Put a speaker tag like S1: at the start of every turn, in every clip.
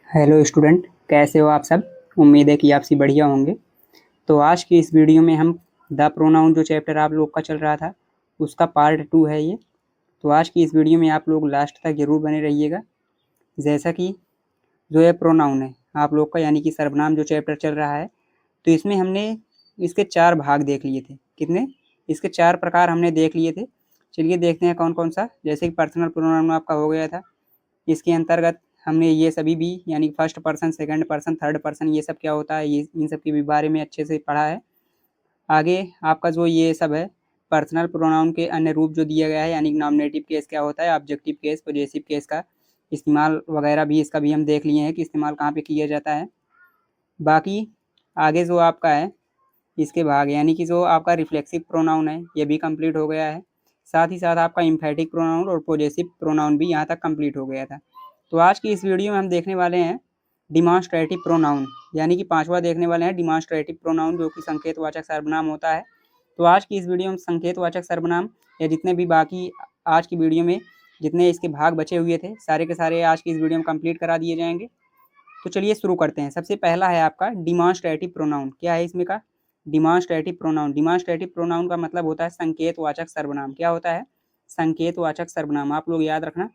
S1: Hello student, कैसे हो आप सब। उम्मीद है कि आप सब बढ़िया होंगे। तो आज की इस वीडियो में हम द प्रोनाउन जो चैप्टर आप लोग का चल रहा था उसका पार्ट 2 है ये। तो आज की इस वीडियो में आप लोग लास्ट तक ज़रूर बने रहिएगा। जैसा कि जो ये प्रोनाउन है आप लोग का, यानी कि सर्वनाम जो चैप्टर चल रहा है, तो इसमें हमने इसके 4 भाग देख लिए थे। कितने? इसके 4 प्रकार हमने देख लिए थे। चलिए देखते हैं कौन कौन सा। जैसे कि पर्सनल प्रोनाउन आपका हो गया था, इसके अंतर्गत हमने ये सभी भी, यानी first person, second person, third person, ये सब क्या होता है, ये इन सब के भी बारे में अच्छे से पढ़ा है। आगे आपका जो ये सब है, पर्सनल प्रोनाउन के अन्य रूप जो दिया गया है, यानी नॉमिनेटिव केस क्या होता है, ऑब्जेक्टिव केस, पॉजेसिव केस का इस्तेमाल वगैरह भी इसका भी हम देख लिए हैं कि इस्तेमाल कहाँ पे किया जाता है। बाकी आगे जो आपका है इसके भाग, यानी कि जो आपका रिफ्लेक्सिव प्रोनाउन है ये भी कंप्लीट हो गया है। साथ ही साथ आपका इम्फेटिक प्रोनाउन और पॉजेसिव प्रोनाउन भी यहाँ तक कंप्लीट हो गया था। तो आज की इस वीडियो में हम देखने वाले हैं डिमॉन्स्ट्रेटिव प्रोनाउन, यानी कि 5वां देखने वाले हैं डिमॉन्स्ट्रेटिव प्रोनाउन, जो कि संकेतवाचक सर्वनाम होता है। तो आज की इस वीडियो में संकेतवाचक सर्वनाम या जितने भी बाकी आज की वीडियो में जितने इसके भाग बचे हुए थे सारे के सारे आज की इस वीडियो में कंप्लीट करा दिए जाएंगे। तो चलिए शुरू करते हैं। सबसे पहला है आपका डिमॉन्स्ट्रेटिव प्रोनाउन। क्या है इसमें का? Demonstrative pronoun. डिमॉन्स्ट्रेटिव प्रोनाउन का मतलब होता है संकेतवाचक सर्वनाम। क्या होता है? संकेतवाचक सर्वनाम। आप लोग याद रखना,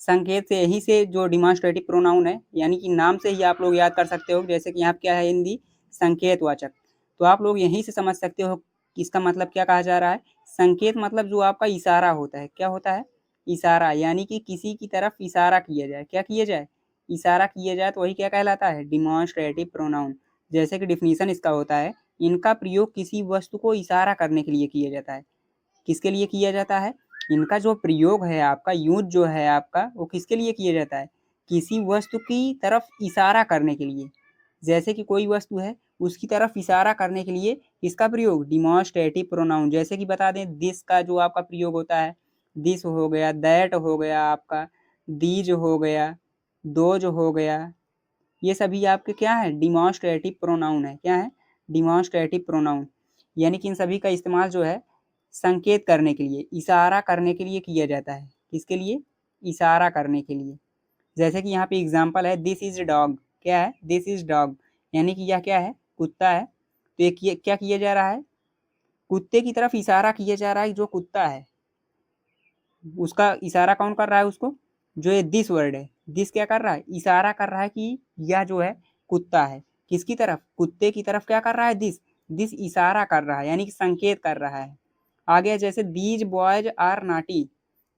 S1: संकेत से यही से जो डिमॉन्स्ट्रेटिव प्रोनाउन है, यानी कि नाम से ही आप लोग याद कर सकते हो। जैसे कि यहाँ क्या है हिंदी संकेतवाचक, तो आप लोग यहीं से समझ सकते हो कि इसका मतलब क्या कहा जा रहा है। संकेत मतलब जो आपका इशारा होता है। क्या होता है? इशारा, यानी कि किसी की तरफ इशारा किया जाए। क्या किया जाए? इशारा किया जाए, तो वही क्या कहलाता है? Demonstrative pronoun. जैसे कि डिफिनीशन इसका होता है, इनका प्रयोग किसी वस्तु को इशारा करने के लिए किया जाता है। किसके लिए किया जाता है? इनका जो प्रयोग है आपका, यूज जो है आपका, वो किसके लिए किया जाता है? किसी वस्तु की तरफ इशारा करने के लिए। जैसे कि कोई वस्तु है उसकी तरफ इशारा करने के लिए इसका प्रयोग डिमॉन्स्ट्रेटिव प्रोनाउन। जैसे कि बता दें, दिस का जो आपका प्रयोग होता है, दिस हो गया, दैट हो गया आपका, दीज हो गया, दोज हो गया, ये सभी आपके क्या है? डिमॉन्स्ट्रेटिव प्रोनाउन है। क्या है? Demonstrative pronoun. यानी कि इन सभी का इस्तेमाल जो है संकेत करने के लिए, इशारा करने के लिए किया जाता है। किसके लिए? इशारा करने के लिए। जैसे कि यहाँ पे एग्जाम्पल है, दिस इज डॉग। क्या है? दिस इज डॉग, यानी कि यह क्या है? कुत्ता है। तो ये क्या किया जा रहा है? कुत्ते की तरफ इशारा किया जा रहा है। जो कुत्ता है उसका इशारा कौन कर रहा है उसको? जो ये दिस वर्ड है, दिस क्या कर रहा है? इशारा कर रहा है कि यह जो है कुत्ता है। किसकी तरफ? कुत्ते की तरफ क्या कर रहा है? दिस। दिस इशारा कर रहा है, यानी कि संकेत कर रहा है। आगे जैसे दीज बॉयज आर नाटी,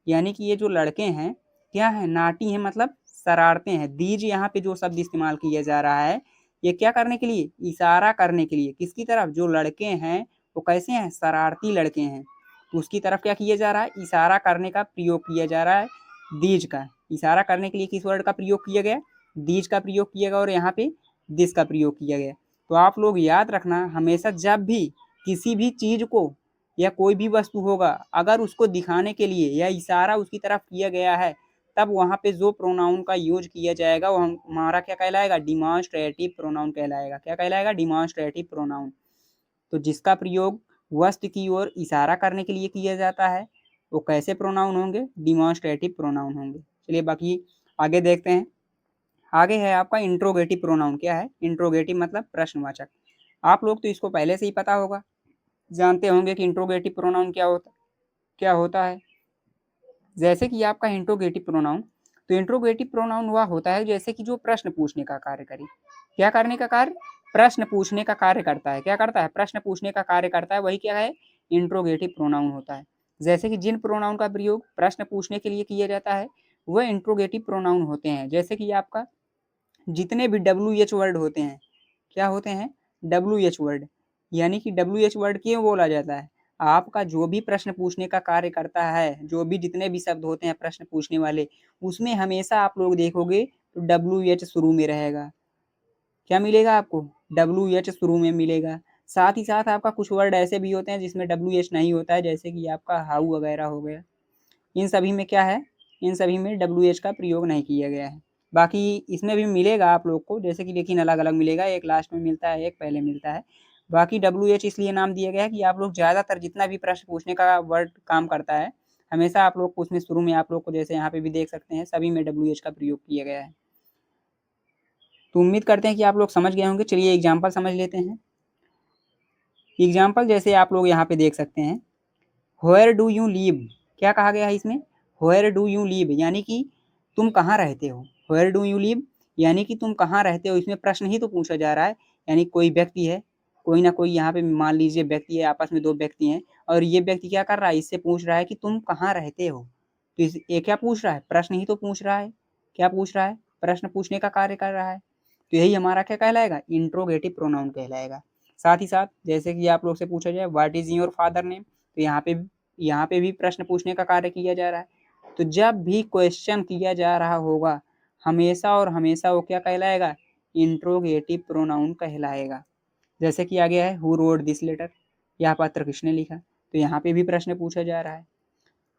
S1: यानी कि ये जो लड़के हैं क्या है? नाटी हैं, मतलब शरारते हैं। दीज यहाँ पे जो शब्द इस्तेमाल किया जा रहा है ये क्या करने के लिए? इशारा करने के लिए। किसकी तरफ? जो लड़के हैं वो कैसे हैं? शरारती लड़के हैं। तो उसकी तरफ क्या किया जा रहा है? इशारा करने का प्रयोग किया जा रहा है। दीज का इशारा करने के लिए किस वर्ड का प्रयोग किया गया? दीज का प्रयोग किया गया, और यहाँ पे दिस का प्रयोग किया गया। तो आप लोग याद रखना, हमेशा जब भी किसी भी चीज को या कोई भी वस्तु होगा, अगर उसको दिखाने के लिए या इशारा उसकी तरफ किया गया है, तब वहां पे जो प्रोनाउन का यूज किया जाएगा वो हमारा क्या कहलाएगा? डिमॉन्स्ट्रेटिव प्रोनाउन कहलाएगा। क्या कहलाएगा? Demonstrative pronoun. तो जिसका प्रयोग वस्तु की ओर इशारा करने के लिए किया जाता है वो कैसे प्रोनाउन होंगे? डिमॉन्स्ट्रेटिव प्रोनाउन होंगे। चलिए बाकी आगे देखते हैं। आगे है आपका इंट्रोगेटिव प्रोनाउन। क्या है? इंट्रोगेटिव मतलब प्रश्नवाचक। आप लोग तो इसको पहले से ही पता होगा, जानते होंगे कि इंट्रोगेटिव प्रोनाउन क्या होता है। जैसे कि आपका इंट्रोगेटिव प्रोनाउन, तो इंट्रोगेटिव प्रोनाउन वह होता है जैसे कि जो प्रश्न पूछने का कार्य करे। क्या करने का कार्य? प्रश्न पूछने का कार्य करता है। क्या करता है? प्रश्न पूछने का कार्य करता है। वही क्या है? इंट्रोगेटिव प्रोनाउन होता है। जैसे कि जिन प्रोनाउन का प्रयोग प्रश्न पूछने के लिए किया जाता है वह इंट्रोगेटिव प्रोनाउन होते हैं। जैसे कि आपका जितने भी WH वर्ड होते हैं, क्या होते हैं? WH word. यानी कि WH वर्ड क्यों बोला जाता है? आपका जो भी प्रश्न पूछने का कार्य करता है, जो भी जितने भी शब्द होते हैं प्रश्न पूछने वाले, उसमें हमेशा आप लोग देखोगे तो WH शुरू में रहेगा। क्या मिलेगा आपको? WH शुरू में मिलेगा। साथ ही साथ आपका कुछ वर्ड ऐसे भी होते हैं जिसमें WH नहीं होता है, जैसे कि आपका हाउ वगैरह हो गया। इन सभी में क्या है? इन सभी में WH का प्रयोग नहीं किया गया है। बाकी इसमें भी मिलेगा आप लोग को, जैसे कि लेकिन अलग अलग मिलेगा, एक लास्ट में मिलता है, एक पहले मिलता है। बाकी WH इसलिए नाम दिया गया है कि आप लोग ज़्यादातर जितना भी प्रश्न पूछने का वर्ड काम करता है, हमेशा आप लोग को उसमें शुरू में आप लोग को, जैसे यहाँ पे भी देख सकते हैं, सभी में WH का प्रयोग किया गया है। तो उम्मीद करते हैं कि आप लोग समझ गए होंगे। चलिए एग्जाम्पल समझ लेते हैं। एग्जाम्पल जैसे आप लोग यहाँ पे देख सकते हैं, व्हेयर डू यू लिव, क्या कहा गया है इसमें, व्हेयर डू यू लिव यानी कि तुम कहाँ रहते हो। व्हेयर डू यू लिव यानी कि तुम कहाँ रहते हो, इसमें प्रश्न ही तो पूछा जा रहा है। यानी कोई व्यक्ति है, कोई ना कोई यहाँ पे मान लीजिए व्यक्ति है, आपस में दो व्यक्ति हैं और ये व्यक्ति क्या कर रहा है, इससे पूछ रहा है कि तुम कहाँ रहते हो। तो ये क्या पूछ रहा है, प्रश्न ही तो पूछ रहा है। क्या पूछ रहा है, प्रश्न पूछने का कार्य कर रहा है। तो यही हमारा क्या कहलाएगा, इंट्रोगेटिव प्रोनाउन कहलाएगा। साथ ही साथ जैसे कि आप लोग से पूछा जाए what is your father name, तो यहाँ पे भी प्रश्न पूछने का कार्य किया जा रहा है। तो जब भी क्वेश्चन किया जा रहा होगा हमेशा और हमेशा वो क्या कहलाएगा, इंट्रोगेटिव प्रोनाउन कहलाएगा। जैसे कि आ गया है हु रोड दिस लेटर, यह पत्र किसने लिखा, तो यहाँ पे भी प्रश्न पूछा जा रहा है।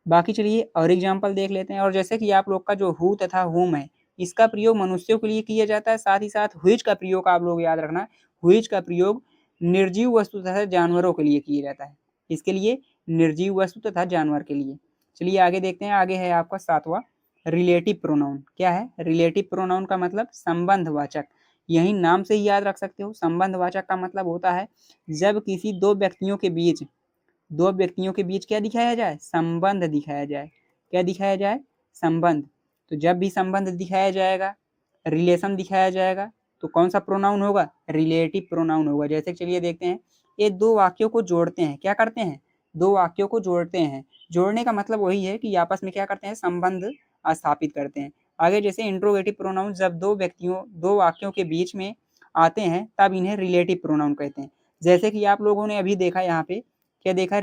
S1: बाकी चलिए और एग्जाम्पल देख लेते हैं। और जैसे कि आप लोग का जो हु तथा हुम है, इसका प्रयोग मनुष्यों के लिए किया जाता है। साथ ही साथ व्हिच का प्रयोग आप लोग याद रखना, व्हिच का प्रयोग निर्जीव वस्तु तथा जानवरों के लिए किया जाता है। इसके लिए निर्जीव वस्तु तथा जानवर के लिए। चलिए आगे देखते हैं। आगे है आपका सातवां रिलेटिव प्रोनाउन। क्या है, रिलेटिव प्रोनाउन का मतलब संबंधवाचक। यही नाम से ही याद रख सकते हो। संबंधवाचक का मतलब होता है जब किसी दो व्यक्तियों के बीच क्या दिखाया जाए, संबंध दिखाया जाए। क्या दिखाया जाए, संबंध। तो जब भी संबंध दिखाया जाएगा, रिलेशन दिखाया जाएगा, तो कौन सा प्रोनाउन होगा, रिलेटिव प्रोनाउन होगा। जैसे चलिए देखते हैं, ये दो वाक्यों को जोड़ते हैं। क्या करते हैं, दो वाक्यों को जोड़ते हैं। जोड़ने का मतलब वही है कि आपस में क्या करते हैं, संबंध स्थापित करते हैं। आगे जैसे इंट्रोगेटिव प्रोनाउन जब दो वाक्यों के बीच में आते हैं तब इन्हें रिलेटिव प्रोनाउन कहते हैं। जैसे कि आप लोगों ने अभी देखा यहाँ पे, क्या देखा,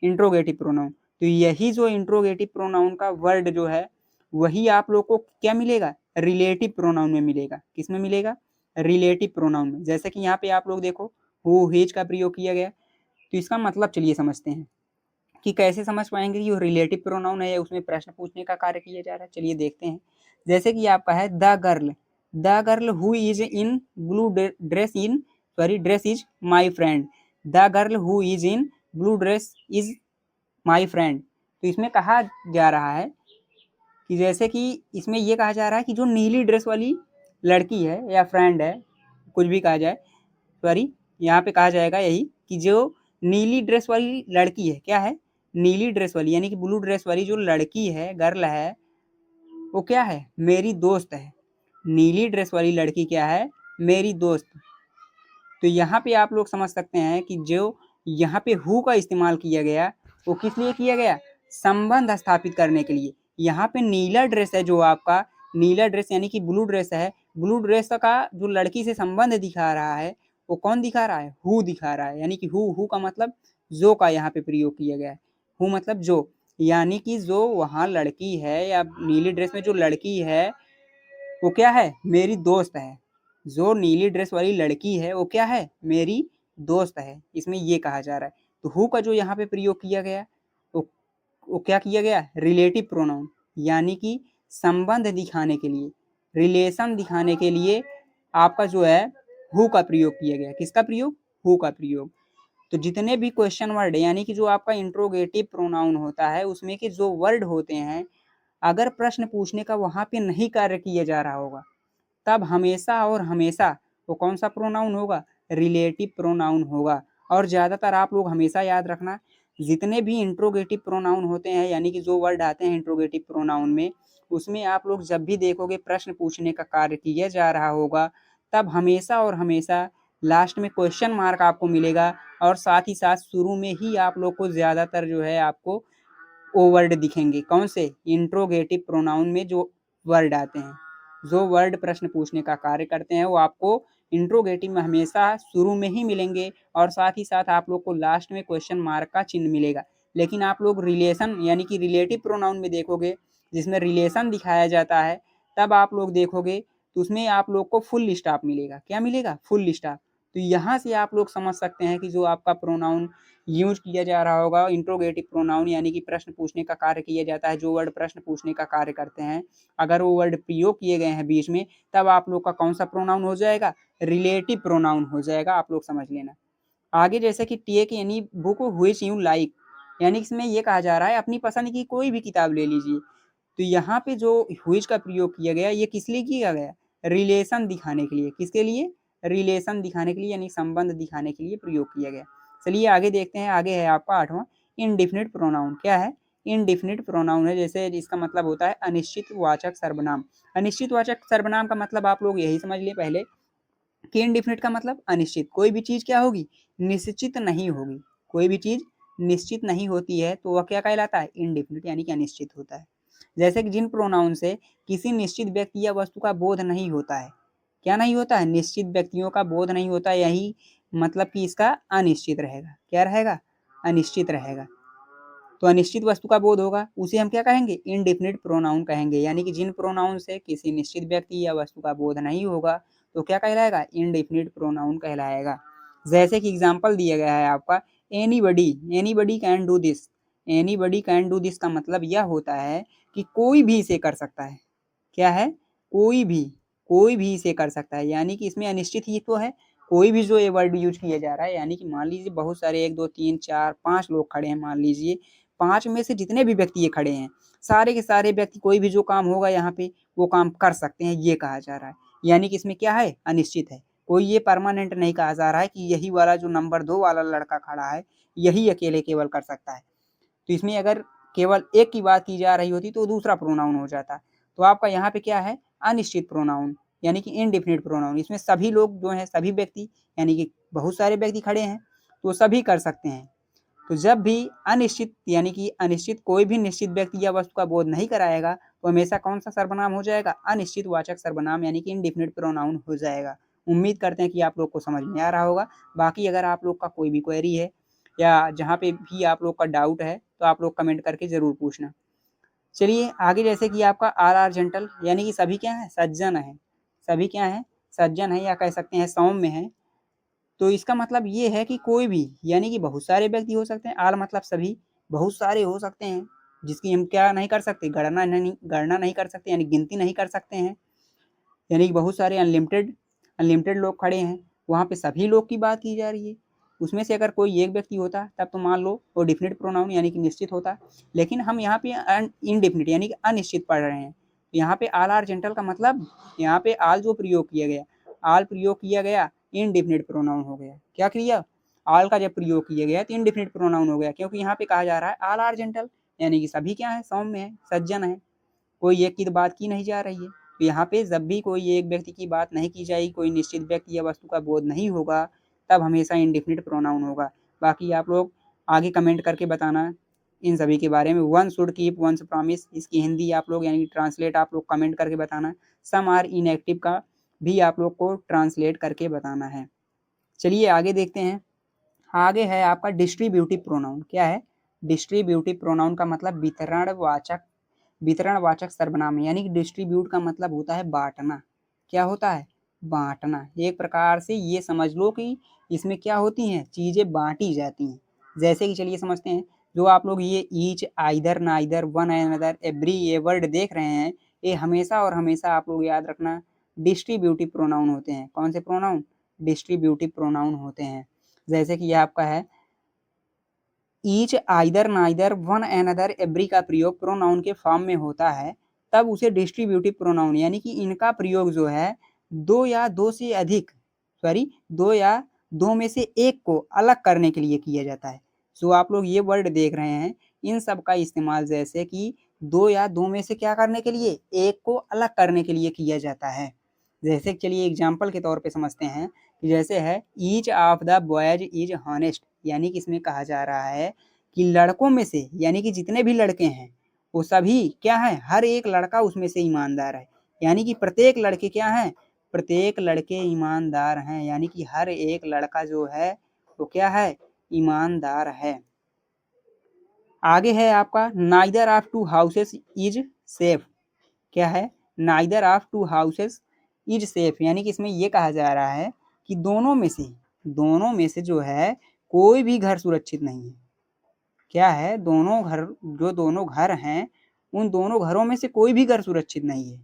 S1: इंट्रोगेटिव प्रोनाउन। तो यही जो इंट्रोगेटिव प्रोनाउन का वर्ड जो है वही आप लोग को क्या मिलेगा, रिलेटिव प्रोनाउन में मिलेगा। किस में मिलेगा, रिलेटिव प्रोनाउन में। जैसे कि यहाँ पे आप लोग देखो हु हिज का प्रयोग किया गया। तो इसका मतलब चलिए समझते हैं कि कैसे समझ पाएंगे कि वो रिलेटिव प्रोनाउन है या उसमें प्रश्न पूछने का कार्य किया जा रहा है। चलिए देखते हैं। जैसे कि आपका है the girl who is in blue dress is my friend. The girl who is in blue dress is my friend. तो इसमें कहा जा रहा है कि जैसे कि इसमें ये कहा जा रहा है कि जो नीली ड्रेस वाली लड़की है या फ्रेंड है, कुछ भी कहा जाए, यहाँ पे कहा जाएगा यही कि जो नीली ड्रेस वाली लड़की है, क्या है, नीली ड्रेस वाली यानी कि ब्लू ड्रेस वाली जो लड़की है, गर्ल है, वो क्या है, मेरी दोस्त है। नीली ड्रेस वाली लड़की क्या है, मेरी दोस्त। तो यहाँ पे आप लोग समझ सकते हैं कि जो यहाँ पे हु का इस्तेमाल किया गया वो किस लिए किया गया, संबंध स्थापित करने के लिए। यहाँ पे नीला ड्रेस है, जो आपका नीला ड्रेस यानी कि ब्लू ड्रेस है, ब्लू ड्रेस का जो लड़की से संबंध दिखा रहा है वो कौन दिखा रहा है, हु दिखा रहा है। यानी कि हु का मतलब जो का यहाँ पे प्रयोग किया गया है। हु मतलब जो, यानी कि जो वहाँ लड़की है या नीली ड्रेस में जो लड़की है वो क्या है, मेरी दोस्त है। जो नीली ड्रेस वाली लड़की है वो क्या है, मेरी दोस्त है। इसमें ये कहा जा रहा है। तो हु का जो यहाँ पे प्रयोग किया गया वो क्या किया गया, रिलेटिव प्रोनाउन, यानी कि संबंध दिखाने के लिए, रिलेशन दिखाने के लिए आपका जो है हु का प्रयोग किया गया। किसका प्रयोग, हु का प्रयोग। तो जितने भी क्वेश्चन वर्ड यानी कि जो आपका इंट्रोगेटिव प्रोनाउन होता है उसमें के जो वर्ड होते हैं, अगर प्रश्न पूछने का वहां पे नहीं कार्य किया जा रहा होगा तब हमेशा और हमेशा वो कौन सा प्रोनाउन होगा, रिलेटिव प्रोनाउन होगा। और ज़्यादातर आप लोग हमेशा याद रखना, जितने भी इंट्रोगेटिव प्रोनाउन होते हैं यानी कि जो वर्ड आते हैं इंट्रोगेटिव प्रोनाउन में, उसमें आप लोग जब भी देखोगे प्रश्न पूछने का कार्य किया जा रहा होगा तब हमेशा और हमेशा लास्ट में क्वेश्चन मार्क आपको मिलेगा। और साथ ही साथ शुरू में ही आप लोग को ज़्यादातर जो है आपको ओ वर्ड दिखेंगे। कौन से, इंट्रोगेटिव प्रोनाउन में जो वर्ड आते हैं, जो वर्ड प्रश्न पूछने का कार्य करते हैं, वो आपको इंट्रोगेटिव में हमेशा शुरू में ही मिलेंगे। और साथ ही साथ आप लोग को लास्ट में क्वेश्चन मार्क का चिन्ह मिलेगा। लेकिन आप लोग रिलेशन यानी कि रिलेटिव प्रोनाउन में देखोगे जिसमें रिलेशन दिखाया जाता है, तब आप लोग देखोगे तो उसमें आप लोग को फुल स्टॉप मिलेगा। क्या मिलेगा, फुल स्टॉप। तो यहाँ से आप लोग समझ सकते हैं कि जो आपका प्रोनाउन यूज किया जा रहा होगा, इंट्रोगेटिव प्रोनाउन यानी कि प्रश्न पूछने का कार्य किया जाता है, जो वर्ड प्रश्न पूछने का कार्य करते हैं, अगर वो वर्ड प्रयोग किए गए हैं बीच में, तब आप लोग का कौन सा प्रोनाउन हो जाएगा, रिलेटिव प्रोनाउन हो जाएगा। आप लोग समझ लेना। आगे जैसे कि take any book which you like, यानी इसमें ये कहा जा रहा है अपनी पसंद की कोई भी किताब ले लीजिए। तो यहाँ पे जो व्हिच का प्रयोग किया गया ये किस लिए किया गया, रिलेशन दिखाने के लिए, किसके लिए, रिलेशन दिखाने के लिए यानी संबंध दिखाने के लिए प्रयोग किया गया। चलिए आगे देखते हैं, आगे है आपका 8वां इनडिफिनिट प्रोनाउन। क्या है, इनडिफिनिट प्रोनाउन है, जैसे इसका मतलब होता है अनिश्चित वाचक सर्वनाम। अनिश्चित वाचक सर्वनाम का मतलब आप लोग यही समझ लिए पहले कि इनडिफिनिट का मतलब अनिश्चित, कोई भी चीज क्या होगी, निश्चित नहीं होगी, कोई भी चीज निश्चित नहीं होती है तो वह क्या कहलाता है, इनडिफिनिट यानी कि अनिश्चित होता है। जैसे कि जिन प्रोनाउन से किसी निश्चित व्यक्ति या वस्तु का बोध नहीं होता है, क्या नहीं होता है, निश्चित व्यक्तियों का बोध नहीं होता, यही मतलब कि इसका अनिश्चित रहेगा, क्या रहेगा, अनिश्चित रहेगा। तो अनिश्चित वस्तु का बोध होगा उसे हम क्या कहेंगे, इनडिफिनिट प्रोनाउन कहेंगे, यानी कि जिन प्रोनाउन से किसी निश्चित व्यक्ति या वस्तु का बोध नहीं होगा तो क्या कहलाएगा, इनडिफिनिट प्रोनाउन कहलाएगा। जैसे कि एग्जाम्पल दिया गया है आपका, anybody, anybody can do this. Anybody can do this का मतलब यह होता है कि कोई भी इसे कर सकता है, क्या है, कोई भी इसे कर सकता है, यानी कि इसमें अनिश्चित ही तो है, कोई भी जो ये वर्ड यूज किया जा रहा है, यानी कि मान लीजिए बहुत सारे 1 2 3 4 5 लोग खड़े हैं, मान लीजिए 5 में से जितने भी व्यक्ति ये खड़े हैं, सारे के सारे व्यक्ति कोई भी जो काम होगा यहाँ पे वो काम कर सकते हैं, ये कहा जा रहा है। यानी कि इसमें क्या है, अनिश्चित है, कोई ये परमानेंट नहीं कहा जा रहा है कि यही वाला जो नंबर 2 वाला लड़का खड़ा है यही अकेले केवल कर सकता है। तो इसमें अगर केवल एक की बात की जा रही होती तो दूसरा प्रोनाउन हो जाता। तो आपका यहाँ पे क्या है, अनिश्चित प्रोनाउन यानी कि इनडिफिनिट प्रोनाउन। इसमें सभी लोग जो हैं, सभी व्यक्ति यानी कि बहुत सारे व्यक्ति खड़े हैं तो सभी कर सकते हैं। तो जब भी अनिश्चित यानी कि अनिश्चित कोई भी निश्चित व्यक्ति या वस्तु का बोध नहीं कराएगा तो हमेशा कौन सा सर्वनाम हो जाएगा, अनिश्चित वाचक सर्वनाम यानी कि इनडिफिनिट प्रोनाउन हो जाएगा। उम्मीद करते हैं कि आप लोग को समझ में आ रहा होगा। बाकी अगर आप लोग का कोई भी क्वेरी है या जहाँ पे भी आप लोग का डाउट है तो आप लोग कमेंट करके ज़रूर पूछना। चलिए आगे, जैसे कि आपका आर जेंटल यानी कि सभी क्या है, सज्जन है, सभी क्या है, सज्जन है या कह सकते हैं सौम्य है। तो इसका मतलब ये है कि कोई भी यानी कि बहुत सारे व्यक्ति हो सकते हैं, आल मतलब सभी, बहुत सारे हो सकते हैं जिसकी हम क्या नहीं कर सकते, गणना नहीं कर सकते यानी गिनती नहीं कर सकते हैं। यानी कि बहुत सारे अनलिमिटेड अनलिमिटेड लोग खड़े हैं, वहाँ पे सभी लोग की बात की जा रही है। उसमें से अगर कोई एक व्यक्ति होता तब तो मान लो वो डिफिनिट प्रोनाउन यानी कि निश्चित होता, लेकिन हम यहाँ पे इनडिफिनिट यानी कि अनिश्चित पढ़ रहे हैं। यहाँ पे आल आर जेंटल का मतलब यहाँ पे आल जो प्रयोग किया गया, आल प्रयोग किया गया, इनडिफिनिट प्रोनाउन हो गया। क्या किया, आल का जब प्रयोग किया गया तो इनडिफिनिट प्रोनाउन हो गया, क्योंकि यहाँ पे कहा जा रहा है आल आर जेंटल यानी कि सभी क्या है, सौम्य है, सज्जन है, कोई एक की तो बात की नहीं जा रही है। तो यहाँ पे जब भी कोई एक व्यक्ति की बात नहीं की जाएगी, कोई निश्चित व्यक्ति या वस्तु का बोध नहीं होगा, तब हमेशा इनडिफिनिट प्रोनाउन होगा। बाकी आप लोग आगे कमेंट करके बताना इन सभी के बारे में। One should keep once promise, इसकी हिंदी आप लोग यानी ट्रांसलेट आप लोग कमेंट करके बताना। सम आर इनएक्टिव का भी आप लोग को ट्रांसलेट करके बताना है। चलिए आगे देखते हैं, आगे है आपका डिस्ट्रीब्यूटिव प्रोनाउन। क्या है, डिस्ट्रीब्यूटिव प्रोनाउन का मतलब वितरणवाचक सर्वनाम, यानी कि डिस्ट्रीब्यूट का मतलब होता है बांटना। क्या होता है, बांटना। एक प्रकार से ये समझ लो कि इसमें क्या होती हैं, चीजें बांटी जाती हैं। जैसे कि चलिए समझते हैं, जो आप लोग ये each, either, neither, one another, every, ये वर्ड देख रहे हैं, ये हमेशा और हमेशा आप लोग याद रखना डिस्ट्रीब्यूटिव प्रोनाउन होते हैं। कौन से प्रोनाउन, डिस्ट्रीब्यूटिव प्रोनाउन होते हैं। जैसे कि ये आपका है each, either, neither, one another, every का प्रयोग प्रोनाउन के फॉर्म में होता है, तब उसे डिस्ट्रीब्यूटिव प्रोनाउन यानी कि इनका प्रयोग जो है दो या दो से अधिक दो या दो में से एक को अलग करने के लिए किया जाता है। जो आप लोग ये वर्ड देख रहे हैं, इन सब का इस्तेमाल जैसे कि दो या दो में से क्या करने के लिए, एक को अलग करने के लिए किया जाता है। जैसे चलिए एग्जाम्पल के तौर पे समझते हैं कि जैसे है each of the boys is honest, यानी कि इसमें कहा जा रहा है कि लड़कों में से यानी कि जितने भी लड़के हैं वो सभी क्या है, हर एक लड़का उसमें से ईमानदार है। यानी कि प्रत्येक लड़के क्या है, प्रत्येक लड़के ईमानदार हैं, यानी कि हर एक लड़का जो है वो क्या है, ईमानदार है। आगे है आपका neither of to houses is safe. क्या है, neither of to houses is safe, यानी कि इसमें यह कहा जा रहा है कि दोनों में से जो है कोई भी घर सुरक्षित नहीं है। क्या है, दोनों घर हैं, उन दोनों घरों में से कोई भी घर सुरक्षित नहीं है।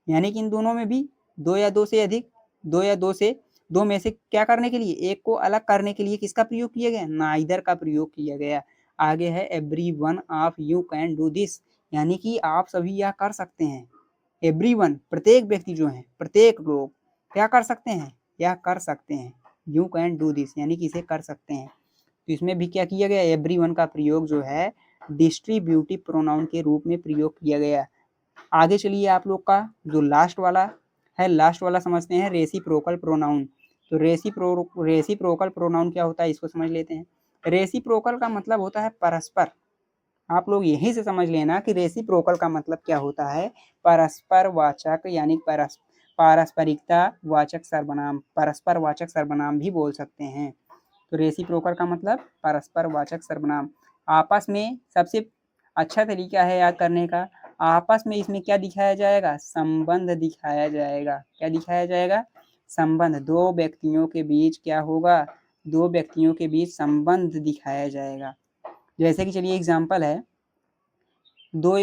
S1: यानी कि इन दोनों में भी दो या दो से अधिक, दो में से क्या करने के लिए, एक को अलग करने के लिए किसका प्रयोग किया गया, नाइदर का प्रयोग किया गया। आगे है every one of you can do this, यानी कि आप सभी यह कर सकते हैं। एवरीवन प्रत्येक व्यक्ति जो है, प्रत्येक लोग क्या कर सकते हैं, यह कर सकते हैं। यू कैन डू दिस यानी कि इसे कर सकते हैं। तो इसमें भी क्या किया गया, एवरीवन का प्रयोग जो है डिस्ट्रीब्यूटिव प्रोनाउन के रूप में प्रयोग किया गया। आगे चलिए आप लोग का जो लास्ट वाला है, लास्ट वाला समझते हैं रेसिप्रोकल प्रोनाउन। तो रेसिप्रोकल प्रोनाउन क्या होता है इसको समझ लेते हैं। रेसिप्रोकल का मतलब होता है परस्पर। आप लोग यहीं से समझ लेना कि रेसिप्रोकल का मतलब क्या होता है, परस्पर वाचक यानी पारस्परिकता वाचक सर्वनाम, परस्पर वाचक सर्वनाम भी बोल सकते हैं। तो रेसिप्रोकल का मतलब परस्पर वाचक सर्वनाम। आपस में सबसे अच्छा तरीका है याद करने का, आपस में इसमें क्या दिखाया जाएगा, संबंध दिखाया जाएगा। क्या दिखाया जाएगा, संबंध। दो व्यक्तियों के बीच क्या होगा, दो व्यक्तियों के बीच संबंध दिखाया जाएगा। जैसे कि चलिए एग्जाम्पल है, दो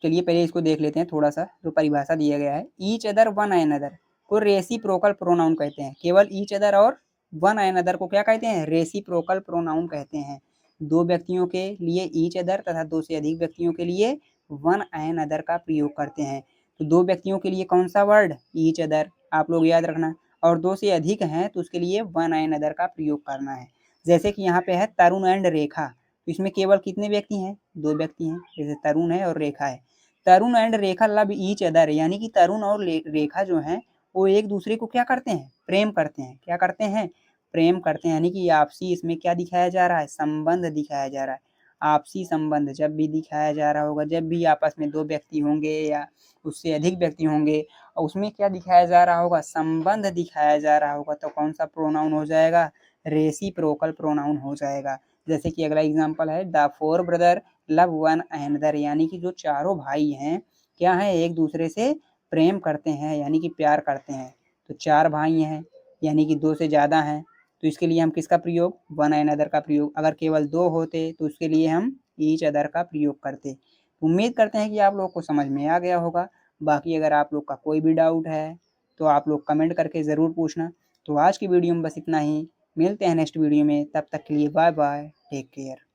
S1: चलिए पहले इसको देख लेते हैं थोड़ा सा, जो परिभाषा दिया गया है। ईच अदर वन अनदर को रेसिप्रोकल प्रोनाउन कहते हैं। केवल ईच अदर और वन अनदर को क्या कहते हैं, रेसिप्रोकल प्रोनाउन कहते हैं। दो व्यक्तियों के लिए ईच अदर तथा दो से अधिक व्यक्तियों के लिए वन अनदर का प्रयोग करते हैं। तो दो व्यक्तियों के लिए कौन सा वर्ड, ईच अदर, आप लोग याद रखना। और दो से अधिक हैं तो उसके लिए वन अनदर का प्रयोग करना है। जैसे कि यहाँ पे है तरुण एंड रेखा, तो इसमें केवल कितने व्यक्ति हैं, दो व्यक्ति हैं। जैसे तरुण है और रेखा है। Tarun and Rekha love each other यानी कि तरुण और रेखा जो हैं वो एक दूसरे को क्या करते हैं, प्रेम करते हैं। क्या करते हैं, प्रेम करते हैं। यानी कि आपसी इसमें क्या दिखाया जा रहा है, संबंध दिखाया जा रहा है। आपसी संबंध जब भी दिखाया जा रहा होगा, जब भी आपस में दो व्यक्ति होंगे या उससे अधिक व्यक्ति होंगे और उसमें क्या दिखाया जा रहा होगा, संबंध दिखाया जा रहा होगा, तो कौन सा प्रोनाउन हो जाएगा, रेसिप्रोकल प्रोनाउन हो जाएगा। जैसे कि अगला एग्जाम्पल है, the four brother love one another यानी कि जो चारों भाई हैं क्या हैं, एक दूसरे से प्रेम करते हैं यानी कि प्यार करते हैं। तो चार भाई हैं यानी कि दो से ज़्यादा हैं, तो इसके लिए हम किसका प्रयोग, वन अनदर का प्रयोग। अगर केवल दो होते तो उसके लिए हम ईच अदर का प्रयोग करते। उम्मीद करते हैं कि आप लोग को समझ में आ गया होगा। बाकी अगर आप लोग का कोई भी डाउट है तो आप लोग कमेंट करके ज़रूर पूछना। तो आज की वीडियो में बस इतना ही, मिलते हैं नेक्स्ट वीडियो में, तब तक के लिए बाय बाय, टेक केयर।